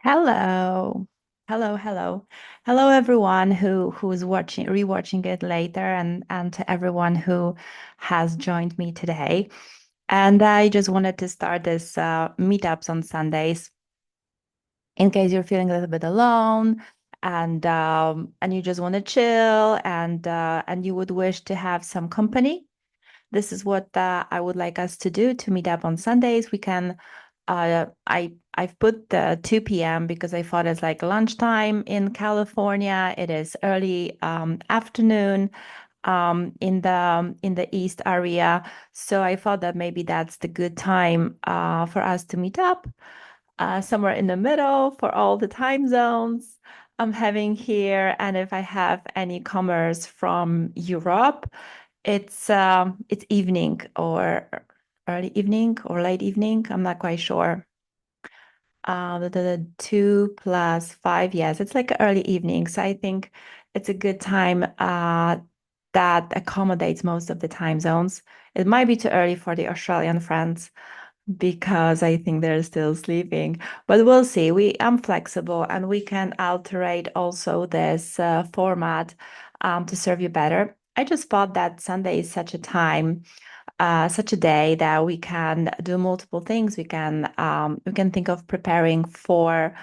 Hello. Hello everyone who's rewatching it later and to everyone who has joined me today. And I just wanted to start this meetups on Sundays in case you're feeling a little bit alone and you just want to chill and you would wish to have some company. This is what I would like us to do to meet up on Sundays. We can I've put the 2 p.m. because I thought it's like lunchtime in California. It is early afternoon in the East area. So I thought that maybe that's the good time for us to meet up somewhere in the middle for all the time zones I'm having here. And if I have any comers from Europe, it's evening or early evening or late evening. I'm not quite sure. The 2 plus 5, yes, it's like early evening. So I think it's a good time that accommodates most of the time zones. It might be too early for the Australian friends because I think they're still sleeping. But we'll see. I'm flexible and we can alterate also this format to serve you better. I just thought that Sunday is such a day that we can do multiple things. We can think of preparing for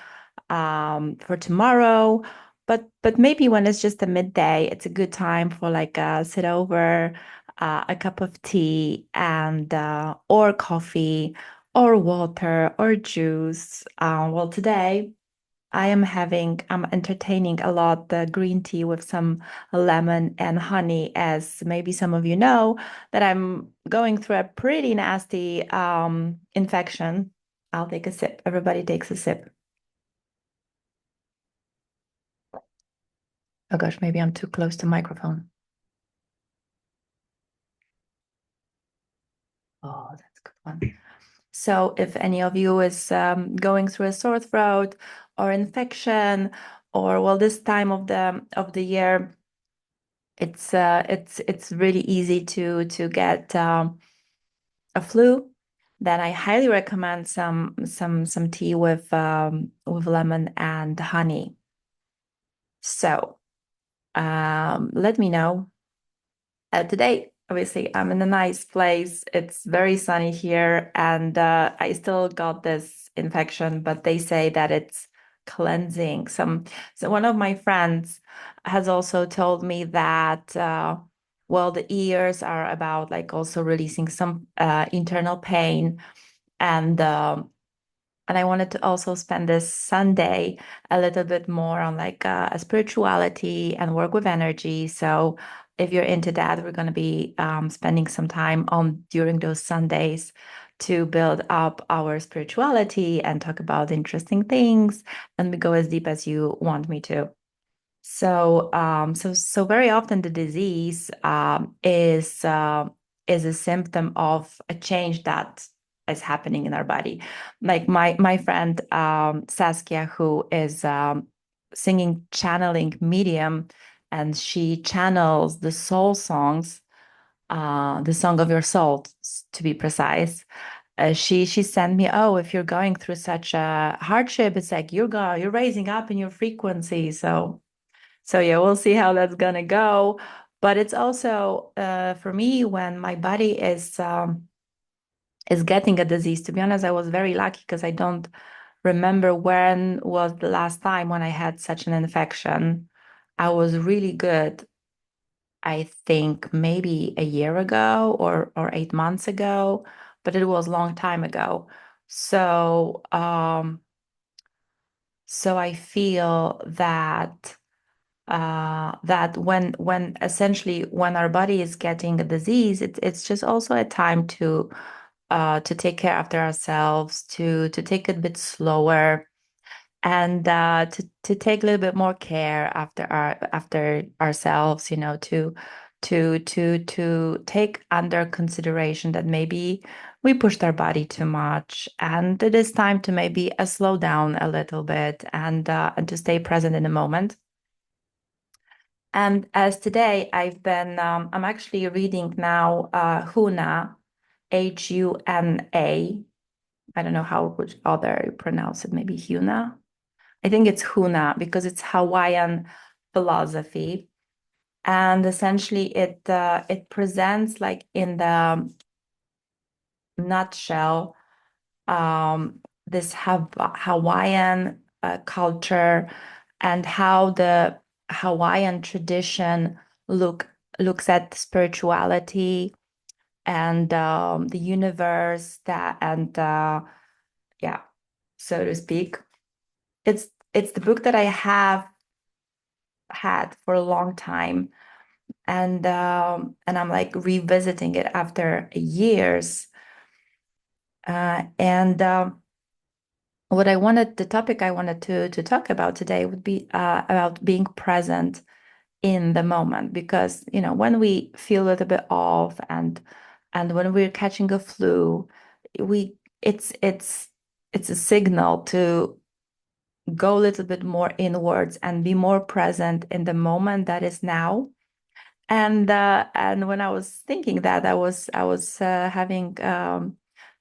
tomorrow, but maybe when it's just a midday, it's a good time for like a sit over, a cup of tea and or coffee or water or juice. Well, today I'm entertaining a lot the green tea with some lemon and honey, as maybe some of you know that I'm going through a pretty nasty infection. I'll take a sip. Everybody takes a sip. Oh gosh, maybe I'm too close to microphone. Oh, that's a good one. So if any of you is going through a sore throat or infection, or well, this time of the year, it's really easy to get a flu, then I highly recommend some tea with lemon and honey. So let me know. Today, obviously, I'm in a nice place. It's very sunny here, and I still got this infection, but they say that it's cleansing. So one of my friends has also told me that well, the ears are about like also releasing some internal pain, and and I wanted to also spend this Sunday a little bit more on like a spirituality and work with energy. So if you're into that, we're going to be spending some time on during those Sundays to build up our spirituality and talk about interesting things. And we go as deep as you want me to. So very often the disease is a symptom of a change that is happening in our body. Like my friend Saskia, who is singing channeling medium, and she channels the soul songs, the song of your soul, to be precise. She sent me, oh, if you're going through such a hardship, it's like you're raising up in your frequency. So yeah, we'll see how that's gonna go. But it's also for me when my body is getting a disease. To be honest, I was very lucky because I don't remember when was the last time when I had such an infection. I was really good. I think maybe a year ago or 8 months ago, but it was a long time ago. So so I feel that when essentially when our body is getting a disease, it's just also a time to take care after ourselves, to take it a bit slower, and to take a little bit more care after ourselves, you know, to take under consideration that maybe we pushed our body too much, and it is time to maybe slow down a little bit and to stay present in the moment. And as today, I'm actually reading now Huna, Huna. I don't know how which other you pronounce it, maybe Huna. I think it's Huna because it's Hawaiian philosophy. And essentially it presents like in the nutshell this Hawaiian culture and how the Hawaiian tradition looks at spirituality and the universe that and yeah, so to speak. It's the book that I have had for a long time, and I'm like revisiting it after years. And what I wanted, the topic I wanted to talk about today would be about being present in the moment, because when we feel a little bit off and when we're catching a flu, we it's a signal to go a little bit more inwards and be more present in the moment that is now. And when I was thinking that, I was having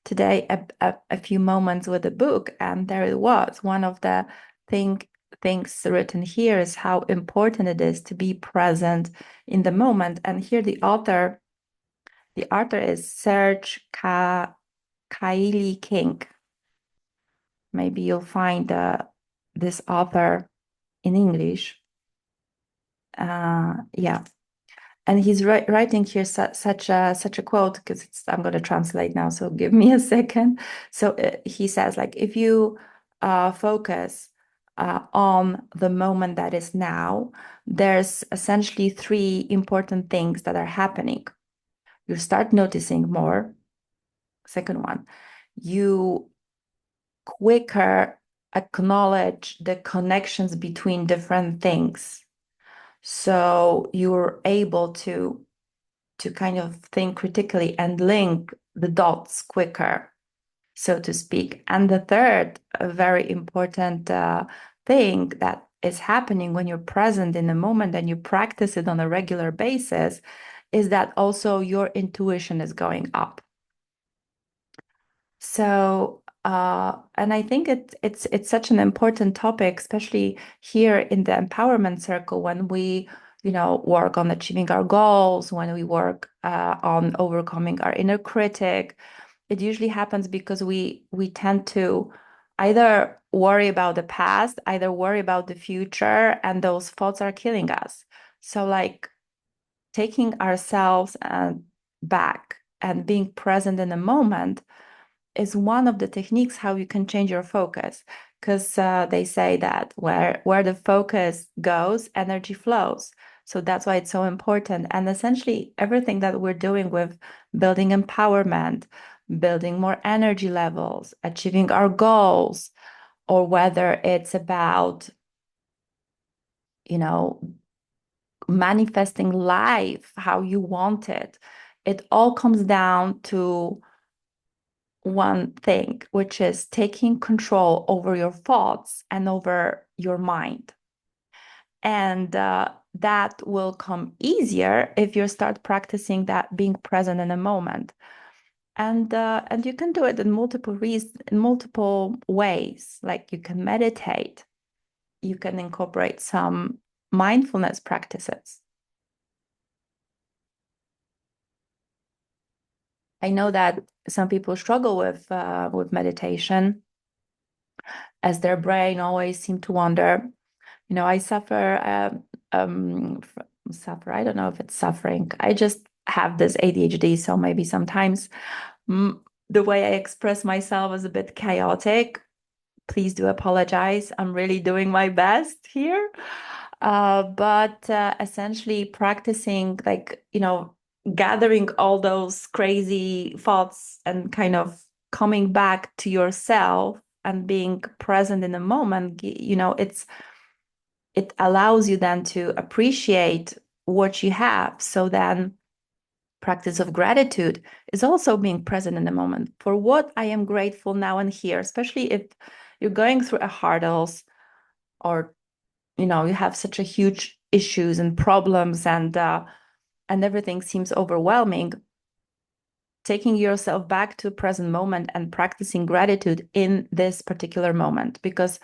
today a few moments with the book, and there it was. One of the thing things written here is how important it is to be present in the moment. And here the author is Serge Kaili King. Maybe you'll find this author in English. Yeah. And he's writing here such a quote, because I'm going to translate now, so give me a second. So he says, like, if you focus on the moment that is now, there's essentially three important things that are happening. You start noticing more. Second one, you quicker acknowledge the connections between different things. So you're able to kind of think critically and link the dots quicker, so to speak. And the third, a very important thing that is happening when you're present in the moment and you practice it on a regular basis, is that also your intuition is going up. So, and I think it's such an important topic, especially here in the empowerment circle, when we, work on achieving our goals, when we work on overcoming our inner critic. It usually happens because we tend to either worry about the past, either worry about the future, and those thoughts are killing us. So, like, taking ourselves back and being present in the moment is one of the techniques how you can change your focus, because they say that where the focus goes, energy flows. So that's why it's so important. And essentially everything that we're doing with building empowerment, building more energy levels, achieving our goals, or whether it's about, you know manifesting life how you want it, it all comes down to one thing, which is taking control over your thoughts and over your mind. And that will come easier if you start practicing that being present in a moment. And you can do it in multiple ways. Like, you can meditate, you can incorporate some mindfulness practices. I know that some people struggle with meditation, as their brain always seem to wander. I suffer. I don't know if it's suffering. I just have this ADHD, so maybe sometimes mm, the way I express myself is a bit chaotic. Please do apologize. I'm really doing my best here. But essentially practicing, like, gathering all those crazy thoughts and kind of coming back to yourself and being present in the moment, it allows you then to appreciate what you have. So then practice of gratitude is also being present in the moment. For what I am grateful now and here, especially if you're going through a hurdles, or you have such a huge issues and problems, and everything seems overwhelming. Taking yourself back to present moment and practicing gratitude in this particular moment, because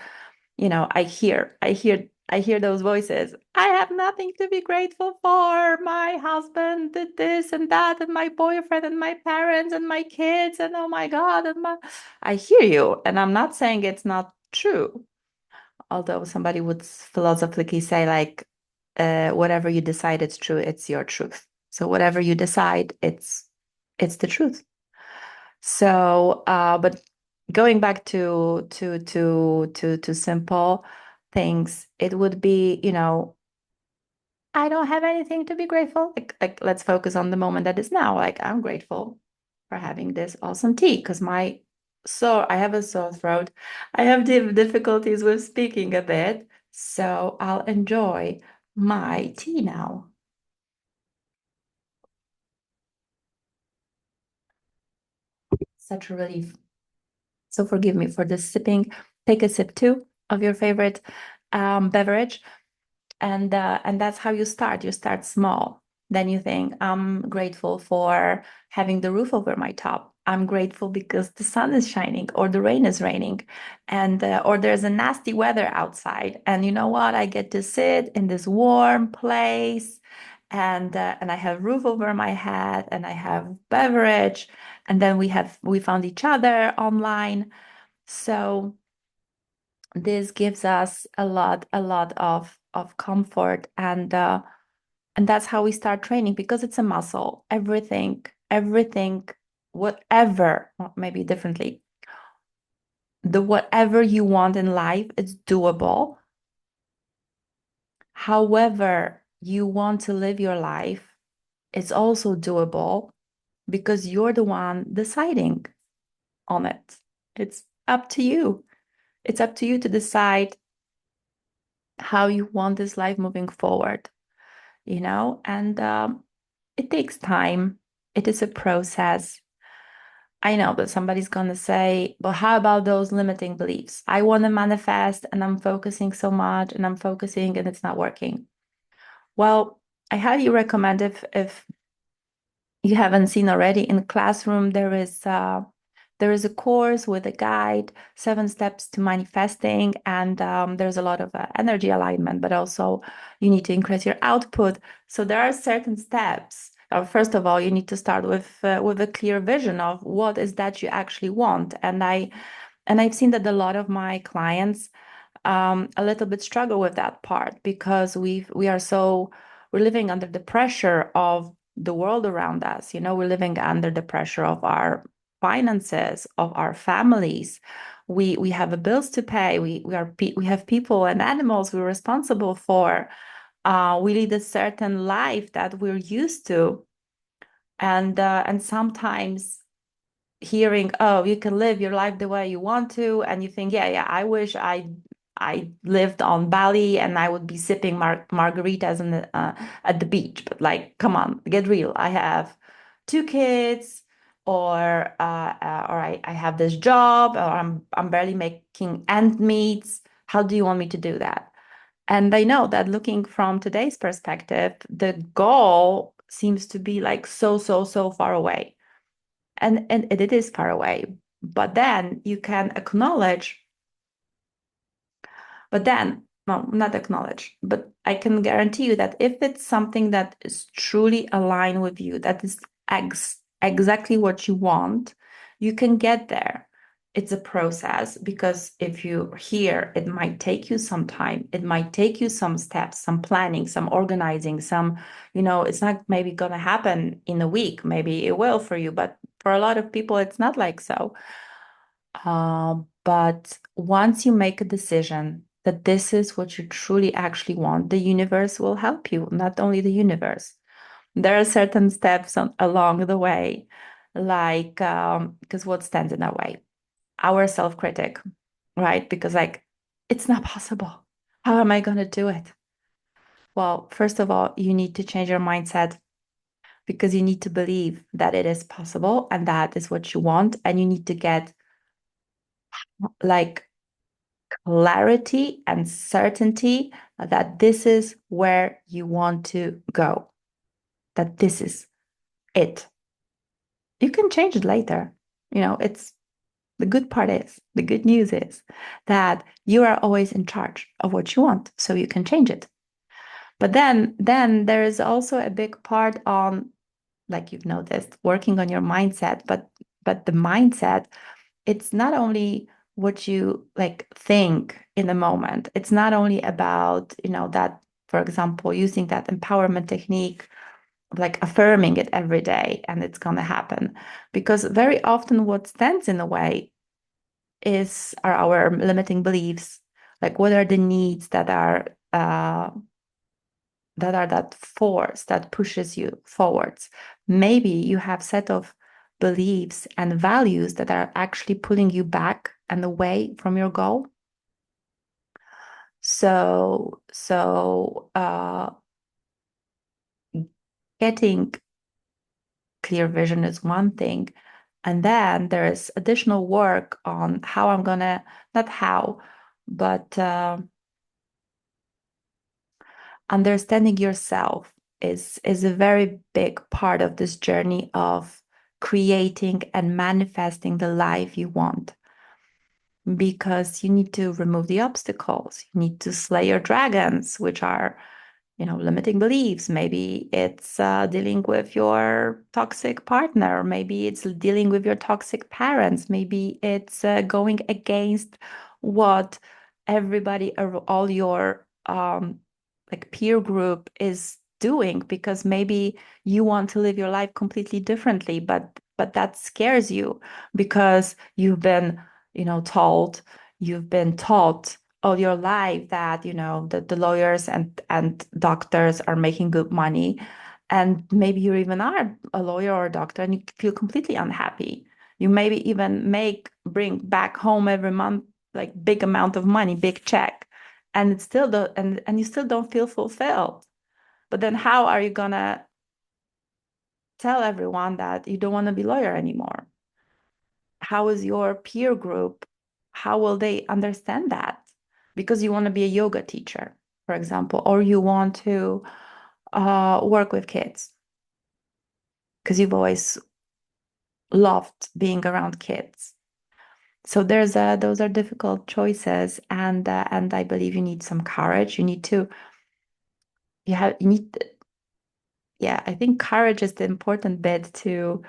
I hear those voices. I have nothing to be grateful for. My husband did this and that, and my boyfriend and my parents and my kids, and oh my God, I hear you. And I'm not saying it's not true, although somebody would philosophically say, like, whatever you decide it's true, it's your truth. So whatever you decide, it's the truth. So, but going back to simple things, it would be, I don't have anything to be grateful. Like let's focus on the moment that is now. Like I'm grateful for having this awesome tea because I have a sore throat. I have difficulties with speaking a bit, so I'll enjoy my tea now. Such a relief. So forgive me for this sipping. Take a sip too of your favorite beverage, and that's how you start. You start small. Then you think, I'm grateful for having the roof over my top. I'm grateful because the sun is shining or the rain is raining, and or there's a nasty weather outside. And you know what? I get to sit in this warm place, and I have roof over my head, and I have beverage, and then we found each other online. So this gives us a lot of comfort, and that's how we start training because it's a muscle. Everything, whatever, well, maybe differently, the whatever you want in life, it's doable. However you want to live your life, it's also doable because you're the one deciding on it. It's up to you. It's up to you to decide how you want this life moving forward, and it takes time. It is a process. I know that somebody's going to say, but how about those limiting beliefs? I want to manifest and I'm focusing so much and I'm focusing and it's not working. Well, I highly recommend, if you haven't seen already, in Classroom there is a course with a guide, 7 steps to manifesting, and there's a lot of energy alignment, but also you need to increase your output. So there are certain steps. First of all, you need to start with a clear vision of what is that you actually want, and I've seen that a lot of my clients a little bit struggle with that part because we're living under the pressure of the world around us. We're living under the pressure of our finances, of our families. We have bills to pay. We have people and animals we're responsible for. We lead a certain life that we're used to, and sometimes hearing, oh, you can live your life the way you want to, and you think, yeah, I wish I lived on Bali and I would be sipping margaritas at the beach. But like, come on, get real. I have 2 kids, or I have this job, or I'm barely making ends meet. How do you want me to do that? And I know that looking from today's perspective, the goal seems to be like so far away, and it is far away. But then you can acknowledge, but then, well, not acknowledge, but I can guarantee you that if it's something that is truly aligned with you, that is exactly what you want, you can get there. It's a process, because if you're here, it might take you some time. It might take you some steps, some planning, some organizing, it's not maybe going to happen in a week. Maybe it will for you, but for a lot of people, it's not like so. But once you make a decision that this is what you truly actually want, the universe will help you. Not only the universe, there are certain steps along the way, like, because what stands in our way? Our self-critic, right? Because, like, it's not possible. How am I going to do it? Well, first of all, you need to change your mindset, because you need to believe that it is possible and that is what you want. And you need to get, like, clarity and certainty that this is where you want to go, that this is it. You can change it later. It's The good news is that you are always in charge of what you want, so you can change it. But then there is also a big part on, like you've noticed, working on your mindset. But the mindset, it's not only what you like think in the moment. It's not only about, that, for example, using that empowerment technique, like affirming it every day and it's going to happen. Because very often what stands in the way are our limiting beliefs. Like what are the needs that force that pushes you forwards. Maybe you have set of beliefs and values that are actually pulling you back and away from your goal. So getting clear vision is one thing. And then there is additional work on how I'm gonna, not how, but understanding yourself is a very big part of this journey of creating and manifesting the life you want, because you need to remove the obstacles. You need to slay your dragons, which are, limiting beliefs. Maybe it's dealing with your toxic partner. Maybe it's dealing with your toxic parents. Maybe it's going against what everybody, all your like peer group is doing, because maybe you want to live your life completely differently, but that scares you because you've been taught all your life that the lawyers and doctors are making good money, and maybe you even are a lawyer or a doctor and you feel completely unhappy. You maybe even bring back home every month like big amount of money, big check, and it's still and you still don't feel fulfilled. But then how are you gonna tell everyone that you don't want to be a lawyer anymore? How is your peer group, how will they understand that? Because you want to be a yoga teacher, for example, or you want to work with kids because you've always loved being around kids. So those are difficult choices, and I believe you need some courage. You need, yeah, I think courage is the important bit to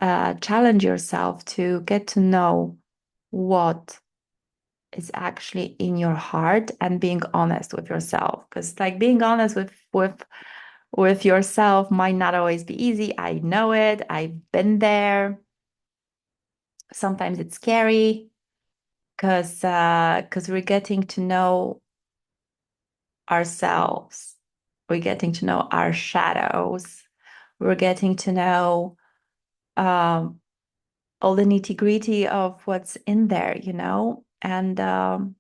challenge yourself to get to know what is actually in your heart and being honest with yourself, because like being honest with yourself might not always be easy. I know it. I've been there. Sometimes it's scary because we're getting to know ourselves. We're getting to know our shadows. We're getting to know um, all the nitty gritty of what's in there, and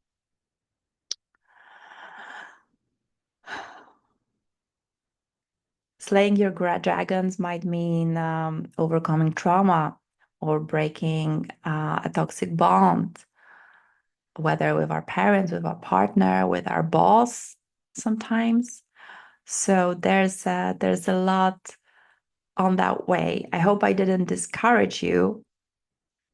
slaying your dragons might mean overcoming trauma or breaking a toxic bond, whether with our parents, with our partner, with our boss, sometimes. So there's a lot on that way. I hope I didn't discourage you,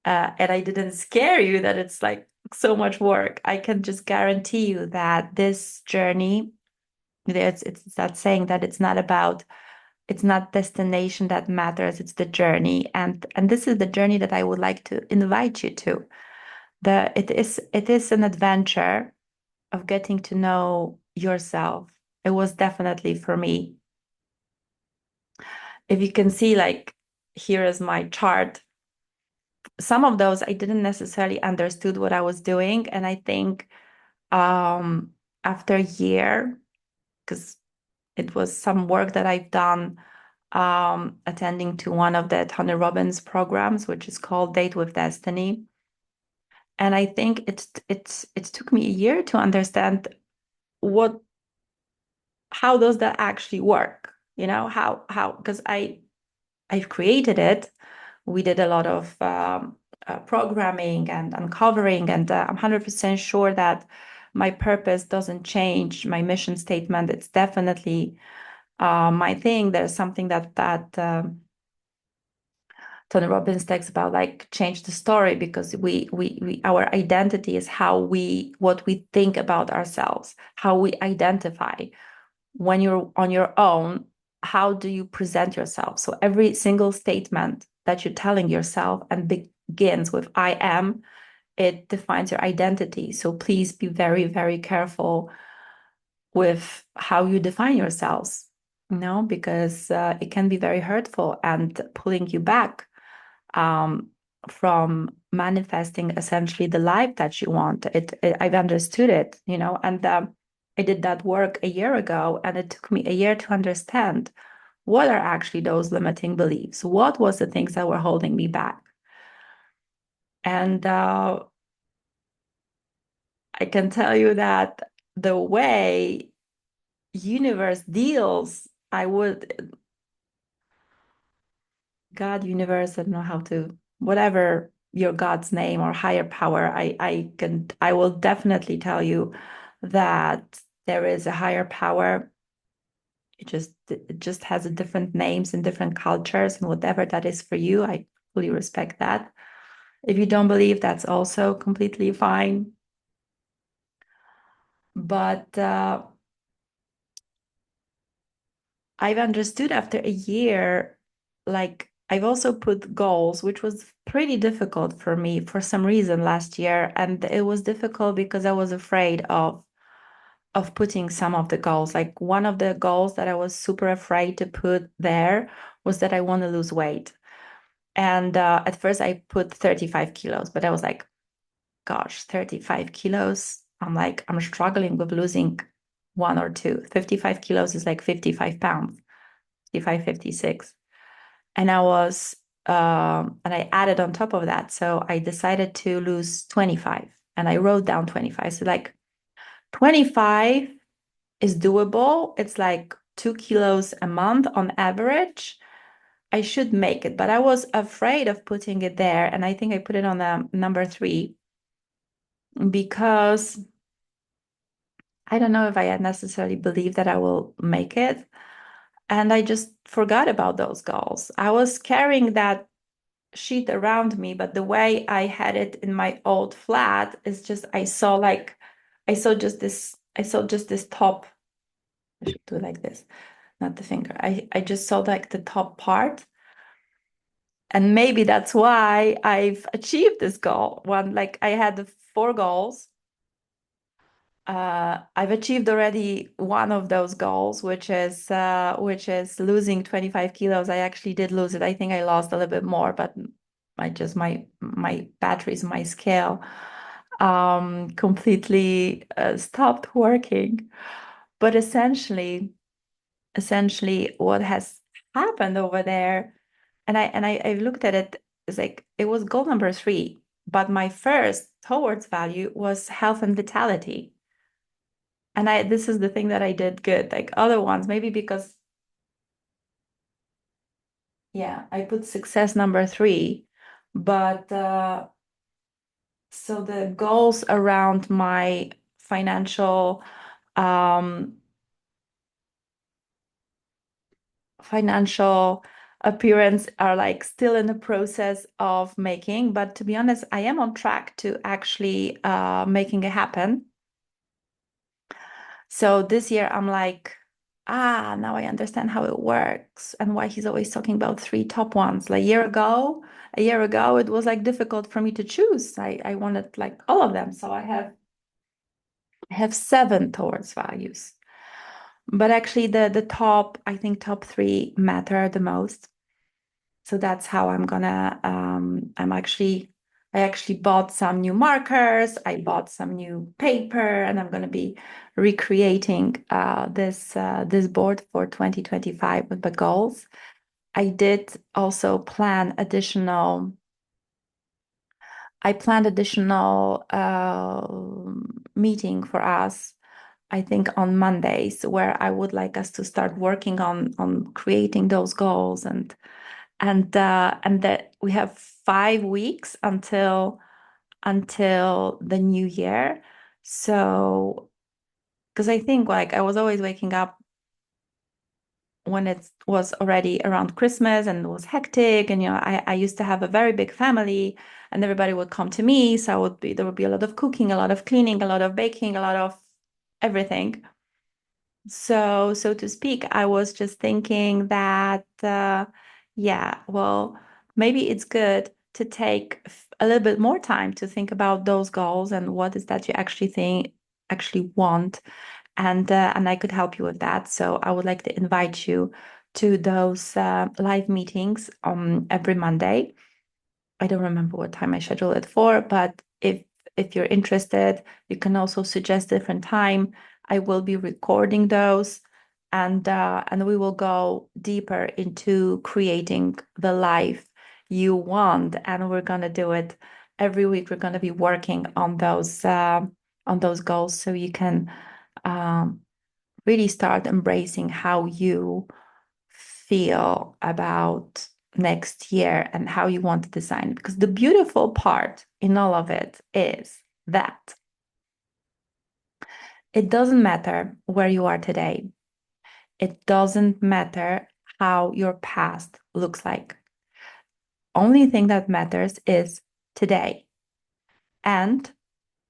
and I didn't scare you that it's like so much work. I can just guarantee you that this journey, it's that saying that it's not destination that matters, it's the journey. And this is the journey that I would like to invite you to. It is an adventure of getting to know yourself. It was definitely for me. If you can see, like, here is my chart. Some of those I didn't necessarily understood what I was doing. And I think um, after a year, because it was some work that I've done attending to one of the Tony Robbins programs, which is called Date with Destiny. And I think it took me a year to understand what how does that actually work? How because I've created it. We did a lot of programming and uncovering, and I'm 100% sure that my purpose doesn't change. My mission statement, it's definitely my thing. There's something that Tony Robbins talks about like change the story, because we our identity is how we what we think about ourselves, how we identify. When you're on your own, how do you present yourself? So every single statement that you're telling yourself and begins with I am, it defines your identity. So please be very, very careful with how you define yourselves, because it can be very hurtful and pulling you back um, from manifesting essentially the life that you want. I've understood it, and I did that work a year ago, and it took me a year to understand what are actually those limiting beliefs. What was the things that were holding me back? And I can tell you that the way universe deals, I would God, universe, I don't know how to, whatever your God's name or higher power, I will definitely tell you that there is a higher power. It just has a different names in different cultures, and whatever that is for you, I fully respect that. If you don't believe, that's also completely fine. But I've understood after a year, like I've also put goals, which was pretty difficult for me for some reason last year. And it was difficult because I was afraid of putting some of the goals. Like one of the goals that I was super afraid to put there was that I want to lose weight. And at first I put 35 kilos, but I was like, gosh, 35 kilos. I'm struggling with losing one or two. 55 kilos is like 55 pounds. 55, 56. And I added on top of that. So I decided to lose 25, and I wrote down 25. So like 25 is doable. It's like 2 kilos a month on average. I should make it, but I was afraid of putting it there. And I think I put it on the number 3 because I don't know if I had necessarily believed that I will make it. And I just forgot about those goals. I was carrying that sheet around me, but the way I had it in my old flat is just I saw just this top. I should do it like this, not the finger. I just saw like the top part. And maybe that's why I've achieved this goal. One, like I had the 4 goals. I've achieved already one of those goals, which is losing 25 kilos. I actually did lose it. I think I lost a little bit more, but my batteries, my scale, completely stopped working. But essentially, what has happened over there, and I looked at it, is like it was goal number 3, but my first towards value was health and vitality. And this is the thing that I did good. Like other ones, maybe because, yeah, I put success number 3, but so the goals around my financial um financial appearance are like still in the process of making, but to be honest, I am on track to actually making it happen. So this year I'm like, now I understand how it works and why he's always talking about 3 top ones. Like a year ago, it was like difficult for me to choose. I wanted like all of them. So I have 7 towards values. But actually the top, I think top 3 matter the most. So that's how I actually bought some new markers. I bought some new paper, and I'm gonna be recreating this board for 2025 with the goals. I did also I planned additional meeting for us, I think on Mondays, where I would like us to start working on creating those goals, and that we have 5 weeks until the new year. So, because I think like I was always waking up when it was already around Christmas and it was hectic, and I used to have a very big family, and everybody would come to me. So there would be a lot of cooking, a lot of cleaning, a lot of baking, a lot of everything. So to speak, I was just thinking that, yeah, well, maybe it's good to take a little bit more time to think about those goals and what is that you actually want, and I could help you with that. So I would like to invite you to those live meetings every Monday. I don't remember what time I schedule it for, but if you're interested, you can also suggest different time. I will be recording those, and we will go deeper into creating the life you want. And we're gonna do it every week. We're gonna be working on those goals, so you can um, really start embracing how you feel about next year and how you want to design it. Because the beautiful part in all of it is that it doesn't matter where you are today, it doesn't matter how your past looks like. Only thing that matters is today. And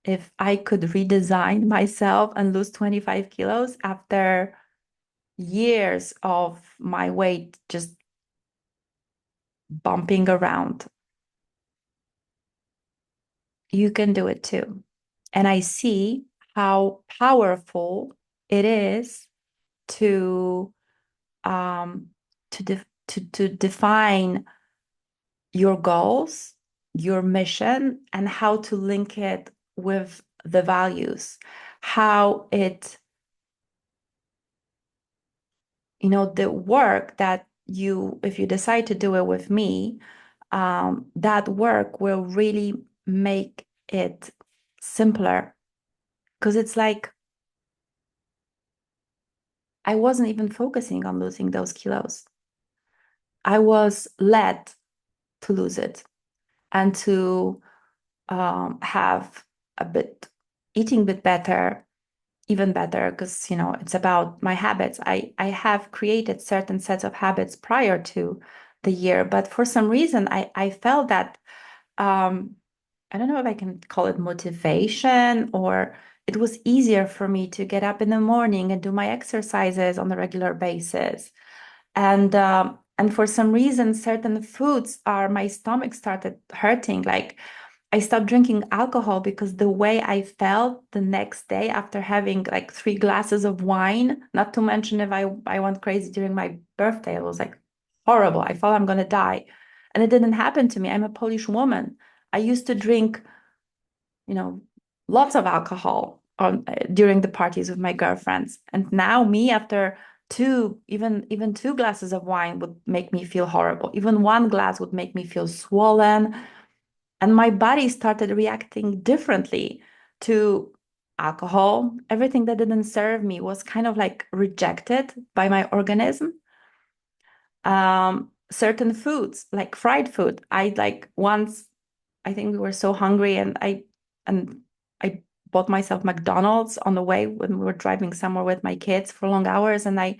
if I could redesign myself and lose 25 kilos after years of my weight just bumping around, you can do it too. And I see how powerful it is to to define your goals, your mission, and how to link it with the values, how it, the work that if you decide to do it with me, that work will really make it simpler. Because it's like I wasn't even focusing on losing those kilos. I was led to lose it and to have a bit, eating a bit better, even better, because it's about my habits. I have created certain sets of habits prior to the year, but for some reason I felt that um, I don't know if I can call it motivation, or it was easier for me to get up in the morning and do my exercises on a regular basis. And for some reason, certain foods are my stomach started hurting. Like I stopped drinking alcohol because the way I felt the next day after having like 3 glasses of wine, not to mention if I went crazy during my birthday, it was like horrible. I thought I'm gonna die. And it didn't happen to me. I'm a Polish woman. I used to drink, you know, lots of alcohol during the parties with my girlfriends. And now me, after even 2 glasses of wine would make me feel horrible. Even 1 glass would make me feel swollen. And my body started reacting differently to alcohol. Everything that didn't serve me was kind of like rejected by my organism. Certain foods, like fried food, I like once, I think we were so hungry, and I bought myself McDonald's on the way when we were driving somewhere with my kids for long hours, and I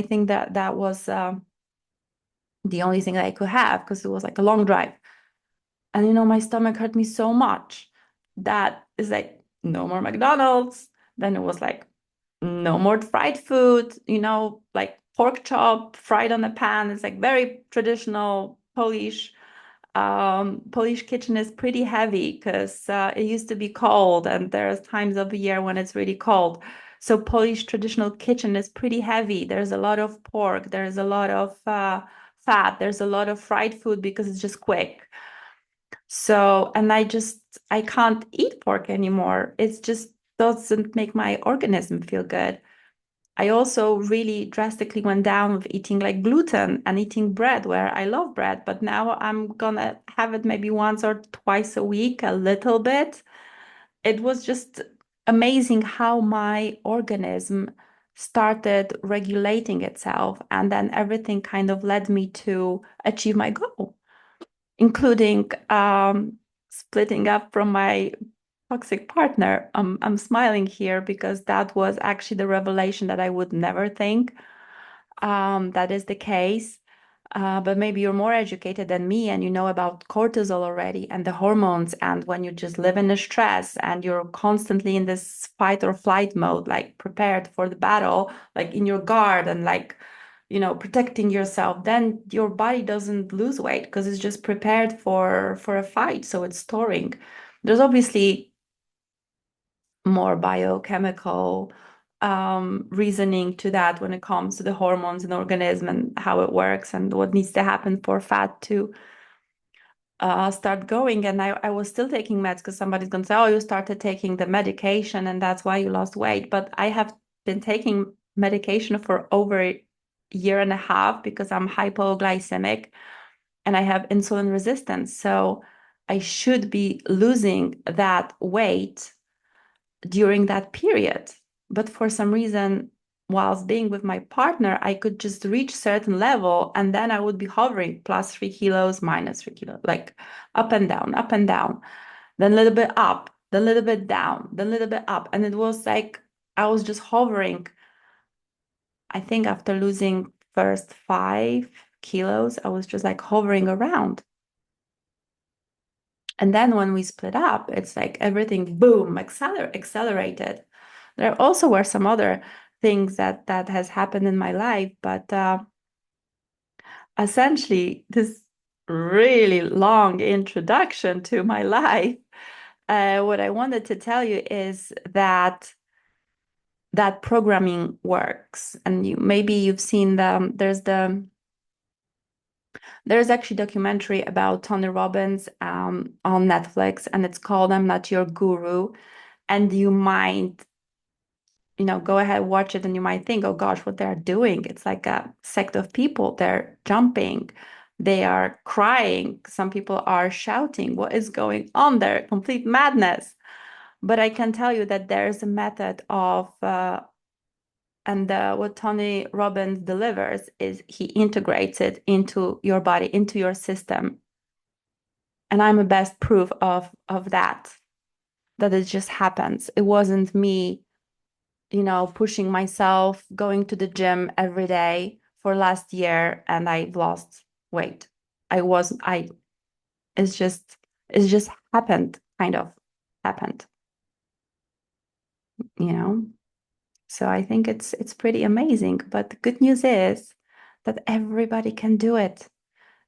think that that was the only thing that I could have because it was like a long drive. And my stomach hurt me so much that it's like no more McDonald's. Then it was like no more fried food, like pork chop fried on a pan. It's like very traditional Polish. Polish kitchen is pretty heavy because it used to be cold, and there's times of the year when it's really cold. So Polish traditional kitchen is pretty heavy. There's a lot of pork. There's a lot of fat. There's a lot of fried food because it's just quick. So, and I can't eat pork anymore. It's just doesn't make my organism feel good. I also really drastically went down with eating like gluten and eating bread, where I love bread, but now I'm gonna have it maybe once or twice a week, a little bit. It was just amazing how my organism started regulating itself, and then everything kind of led me to achieve my goal, including splitting up from my toxic partner. I'm smiling here because that was actually the revelation that I would never think. that is the case. But maybe you're more educated than me and you know about cortisol already and the hormones. And when you just live in a stress and you're constantly in this fight or flight mode, like prepared for the battle, like in your guard and like, protecting yourself, then your body doesn't lose weight because it's just prepared for a fight. So it's storing. There's obviously more biochemical reasoning to that when it comes to the hormones in the organism and how it works and what needs to happen for fat to start going. And I was still taking meds because somebody's going to say, oh, you started taking the medication and that's why you lost weight. But I have been taking medication for over a year and a half because I'm hypoglycemic and I have insulin resistance. So I should be losing that weight during that period. But for some reason, whilst being with my partner, I could just reach certain level and then I would be hovering +3 kilos, -3 kilos, like up and down, then a little bit up, then a little bit down, then a little bit up. And it was like I was just hovering. I think after losing first 5 kilos, I was just like hovering around. And then when we split up, it's like everything boom, accelerated. There also were some other things that has happened in my life, but essentially this really long introduction to my life. What I wanted to tell you is that programming works, and maybe you've seen there's actually a documentary about Tony Robbins on Netflix, and it's called "I'm Not Your Guru." And you might, go ahead, watch it, and you might think, oh gosh, what they're doing. It's like a sect of people. They're jumping, they are crying, some people are shouting. What is going on there? Complete madness. But I can tell you that there's a method of, and what Tony Robbins delivers is he integrates it into your body, into your system. And I'm a best proof of that it just happens. It wasn't me pushing myself, going to the gym every day for last year, and I've lost weight. I it's just happened, kind of happened, you know. So I think it's pretty amazing. But the good news is that everybody can do it.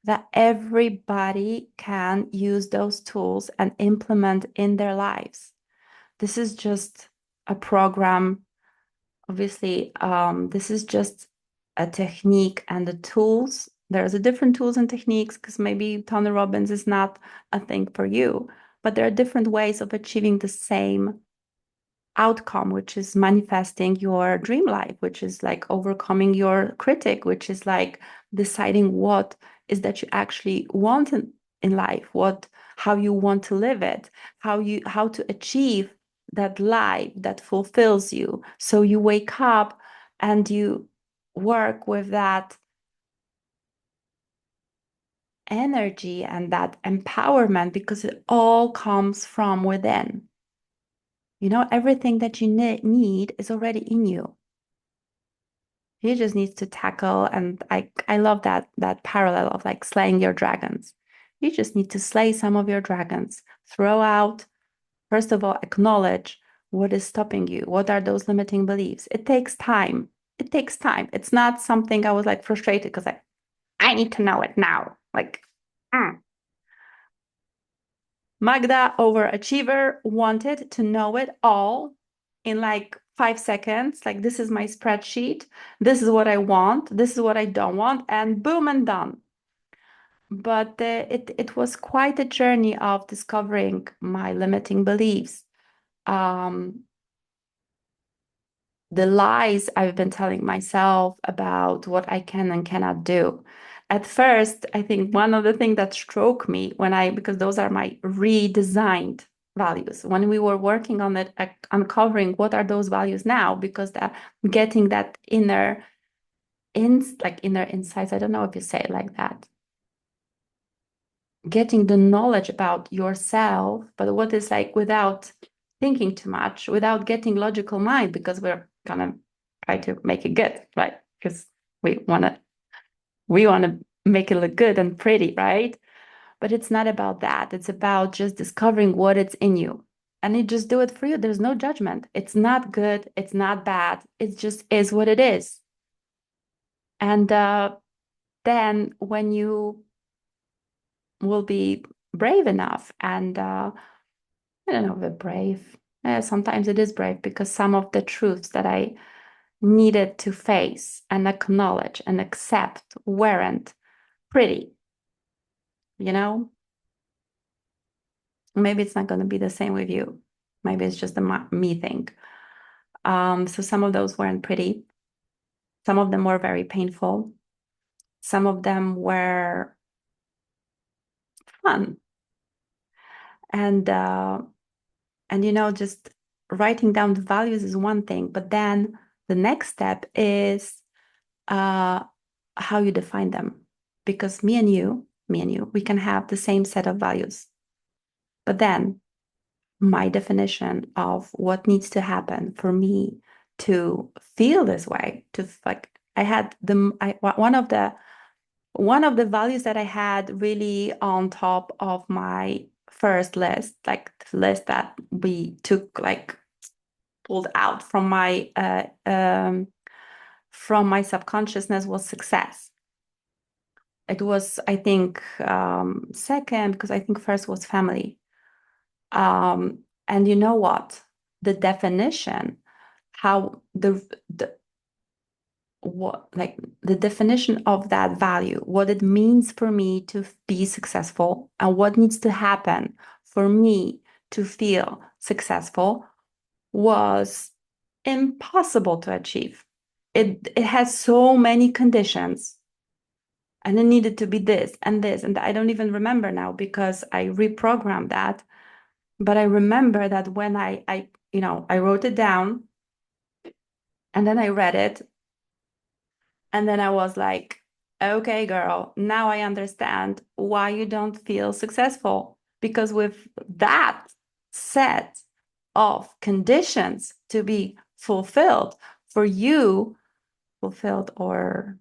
That everybody can use those tools and implement in their lives. This is just a program. Obviously, this is just a technique and the tools. There's a different tools and techniques because maybe Tony Robbins is not a thing for you, but there are different ways of achieving the same outcome, which is manifesting your dream life, which is like overcoming your critic, which is like deciding what is that you actually want in life, how you want to live it, how to achieve that life that fulfills you. So you wake up and you work with that energy and that empowerment because it all comes from within. Everything that you need is already in you. You just need to tackle, and I love that parallel of like slaying your dragons. You just need to slay some of your dragons. Throw out, first of all, acknowledge what is stopping you. What are those limiting beliefs? It takes time. It takes time. It's not something I was like frustrated because I need to know it now. Like, mm. Magda, overachiever, wanted to know it all in like 5 seconds. Like, this is my spreadsheet. This is what I want. This is what I don't want. And boom, and done. But it was quite a journey of discovering my limiting beliefs. Um, the lies I've been telling myself about what I can and cannot do. At first, I think one of the things that struck me because those are my redesigned values. When we were working on it, uncovering what are those values now, because getting that inner insights. I don't know if you say it like that. Getting the knowledge about yourself, but what is like without thinking too much, without getting logical mind, because we're gonna try to make it good, right? Because We want to we want to make it look good and pretty, right? But it's not about that. It's about just discovering what it's in you. And you just do it for you. There's no judgment. It's not good. It's not bad. It just is what it is. And then when you will be brave enough and I don't know, the brave. Sometimes it is brave because some of the truths that I needed to face and acknowledge and accept weren't pretty, you know? Maybe it's not going to be the same with you. Maybe it's just a me thing. So some of those weren't pretty. Some of them were very painful. Some of them were fun. And just writing down the values is one thing, but then the next step is uh, how you define them. Because me and you, we can have the same set of values. But then my definition of what needs to happen for me to feel this way, to like I had one of the values that I had really on top of my first list, like the list that we took, like pulled out from my subconsciousness was success. It was, I think, second, because I think first was family. And you know what? The definition, how the what like the definition of that value, what it means for me to be successful, and what needs to happen for me to feel successful was impossible to achieve. It has so many conditions, and it needed to be this and this, and I don't even remember now because I reprogrammed that. But I remember that when I wrote it down and then I read it and then I was like, okay, girl, now I understand why you don't feel successful. Because with that set of conditions to be fulfilled for you, fulfilled or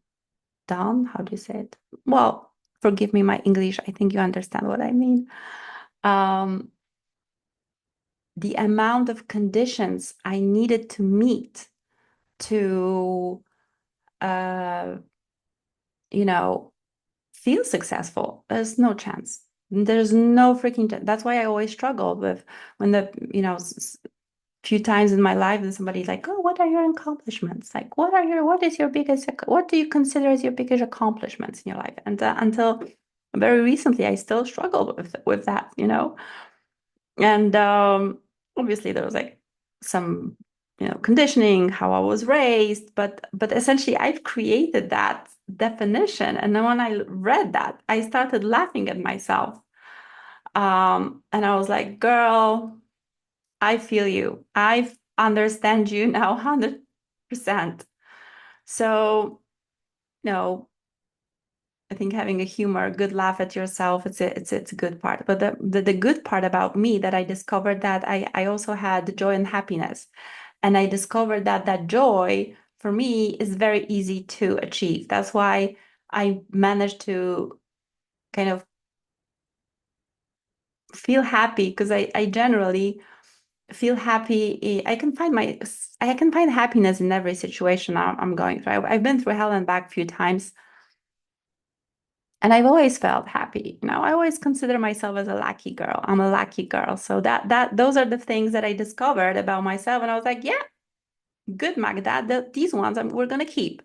done, how do you say it? Well, forgive me my English. I think you understand what I mean. Um, the amount of conditions I needed to meet to, uh, you know, feel successful, there's no chance. There's no freaking chance. That's why I always struggle with when few times in my life and somebody's like, oh, what are your accomplishments? Like, what do you consider as your biggest accomplishments in your life? And until very recently, I still struggled with that. And obviously there was like some conditioning, how I was raised, but essentially I've created that definition. And then when I read that, I started laughing at myself. And I was like, girl, I feel you. I understand you now 100%. So, I think having a humor, a good laugh at yourself, it's a good part. But the good part about me that I discovered that I also had joy and happiness. And I discovered that that joy for me is very easy to achieve. That's why I managed to kind of feel happy because I generally feel happy. I can find happiness in every situation I'm going through. I've been through hell and back a few times. And I've always felt happy. I always consider myself as a lucky girl. I'm a lucky girl. So that those are the things that I discovered about myself. And I was like, yeah, good, Magda. These ones we're gonna keep.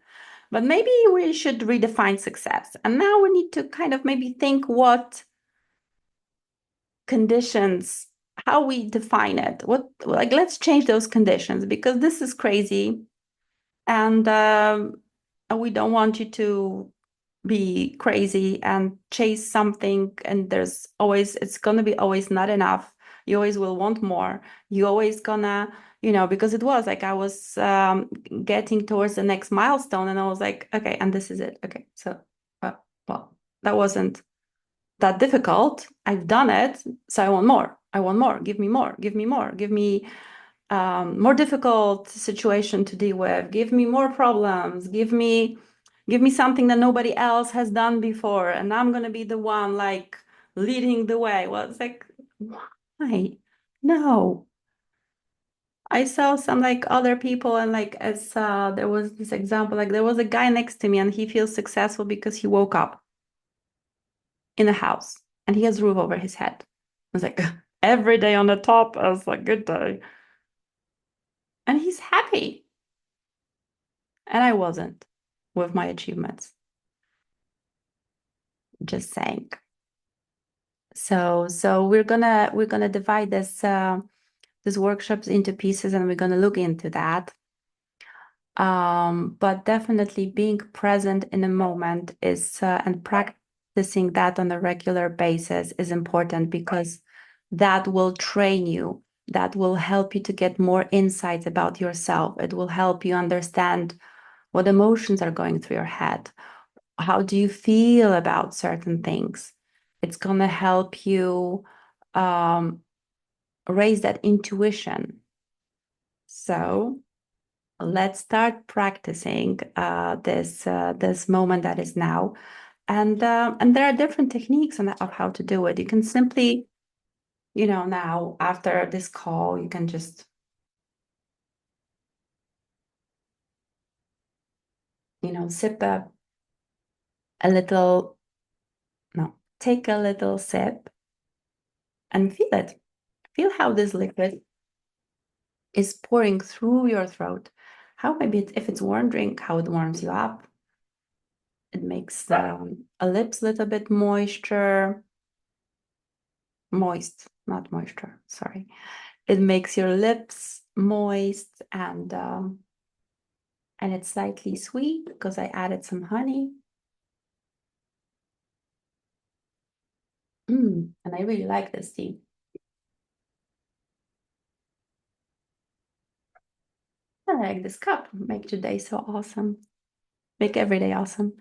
But maybe we should redefine success. And now we need to kind of maybe think what conditions, how we define it. Let's change those conditions because this is crazy. And we don't want you to be crazy and chase something, and it's gonna be always not enough. You always will want more. You always gonna, because it was like I was getting towards the next milestone, and I was like, okay, and this is it. Okay, so well, that wasn't that difficult. I've done it, so I want more. I want more. Give me more. Give me more. Give me more difficult situation to deal with. Give me more problems. Give me Give me something that nobody else has done before, and I'm gonna be the one like leading the way. Well, it's like, why? No. I saw some like other people and like as there was this example, like there was a guy next to me and he feels successful because he woke up in a house and he has roof over his head. I was like, every day on the top is a good day. And he's happy. And I wasn't with my achievements. Just saying. So we're gonna divide this workshops into pieces and we're gonna look into that. But definitely being present in a moment is and practicing that on a regular basis is important because that will train you. That will help you to get more insights about yourself. It will help you understand what emotions are going through your head. How do you feel about certain things? It's going to help you um, raise that intuition. So let's start practicing this moment that is now, and there are different techniques of how to do it. You can simply, now after this call, you can just, sip a little, no, take a little sip and feel it. Feel how this liquid is pouring through your throat. How maybe if it's warm drink, how it warms you up. It makes the lips a little bit moist, not moisture, sorry. It makes your lips moist and it's slightly sweet because I added some honey. And I really like this tea. I like this cup. Make today so awesome. Make every day awesome.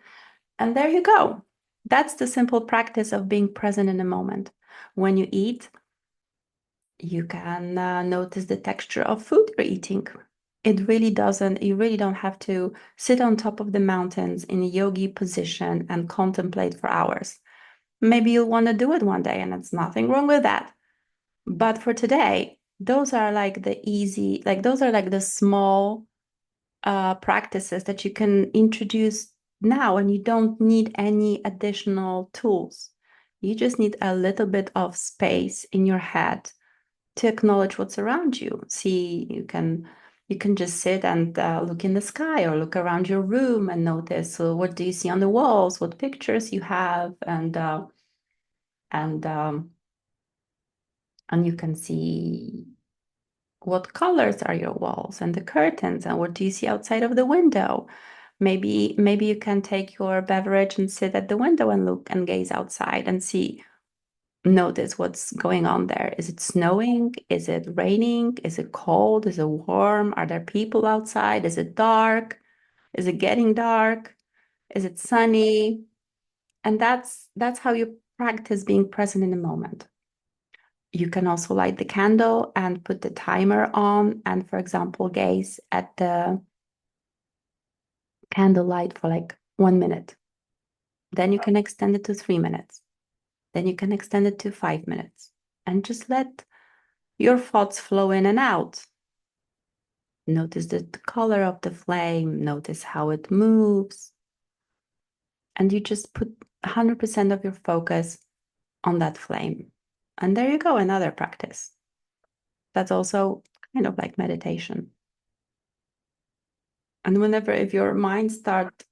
And there you go. That's the simple practice of being present in a moment. When you eat, you can notice the texture of food you're eating. It really doesn't, you really don't have to sit on top of the mountains in a yogi position and contemplate for hours. Maybe you'll want to do it one day, and it's nothing wrong with that. But for today, those are like the easy, like those are like the small practices that you can introduce now, and you don't need any additional tools. You just need a little bit of space in your head to acknowledge what's around you. See, you can just sit and look in the sky or look around your room and notice what do you see on the walls, what pictures you have, and um, and you can see what colors are your walls and the curtains and what do you see outside of the window. Maybe you can take your beverage and sit at the window and look and gaze outside and see, notice what's going on there. Is it snowing? Is it raining? Is it cold? Is it warm? Are there people outside? Is it dark? Is it getting dark? Is it sunny? And that's how you practice being present in the moment. You can also light the candle and put the timer on and, for example, gaze at the candlelight for like 1 minute. Then you can extend it to 3 minutes. Then you can extend it to 5 minutes and just let your thoughts flow in and out. Notice the color of the flame, notice how it moves. And you just put 100% of your focus on that flame. And there you go, another practice. That's also kind of like meditation. And whenever, if your mind starts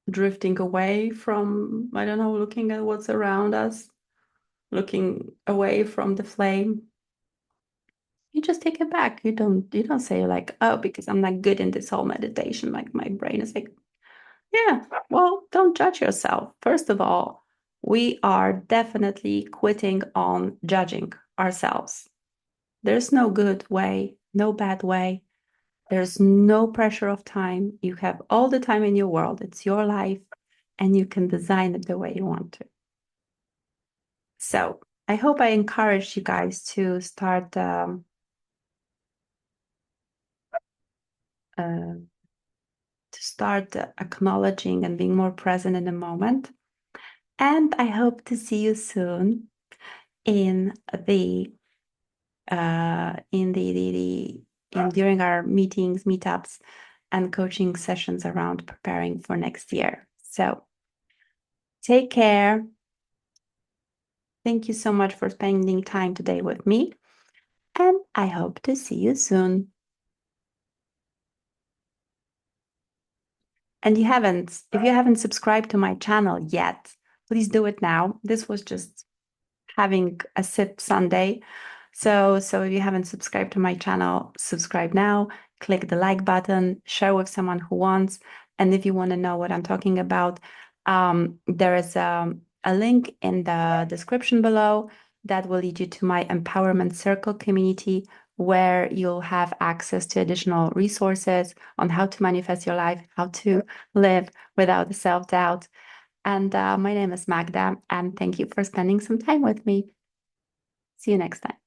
drifting away from, I don't know, looking at what's around us, looking away from the flame, you just take it back. You don't say like, oh, because I'm not good in this whole meditation. Like my brain is like, yeah, well, don't judge yourself. First of all, we are definitely quitting on judging ourselves. There's no good way, no bad way. There's no pressure of time. You have all the time in your world. It's your life, and you can design it the way you want to. So I hope I encouraged you guys to to start acknowledging and being more present in the moment. And I hope to see you soon in the during our meetings, meetups, and coaching sessions around preparing for next year. So take care. Thank you so much for spending time today with me, and I hope to see you soon. And if you haven't subscribed to my channel yet, please do it now. This was just having a sip Sunday. So if you haven't subscribed to my channel, subscribe now, click the like button, share with someone who wants. And if you want to know what I'm talking about, there is a link in the description below that will lead you to my Empowerment Circle community, where you'll have access to additional resources on how to manifest your life, how to live without self-doubt. And my name is Magda, and thank you for spending some time with me. See you next time.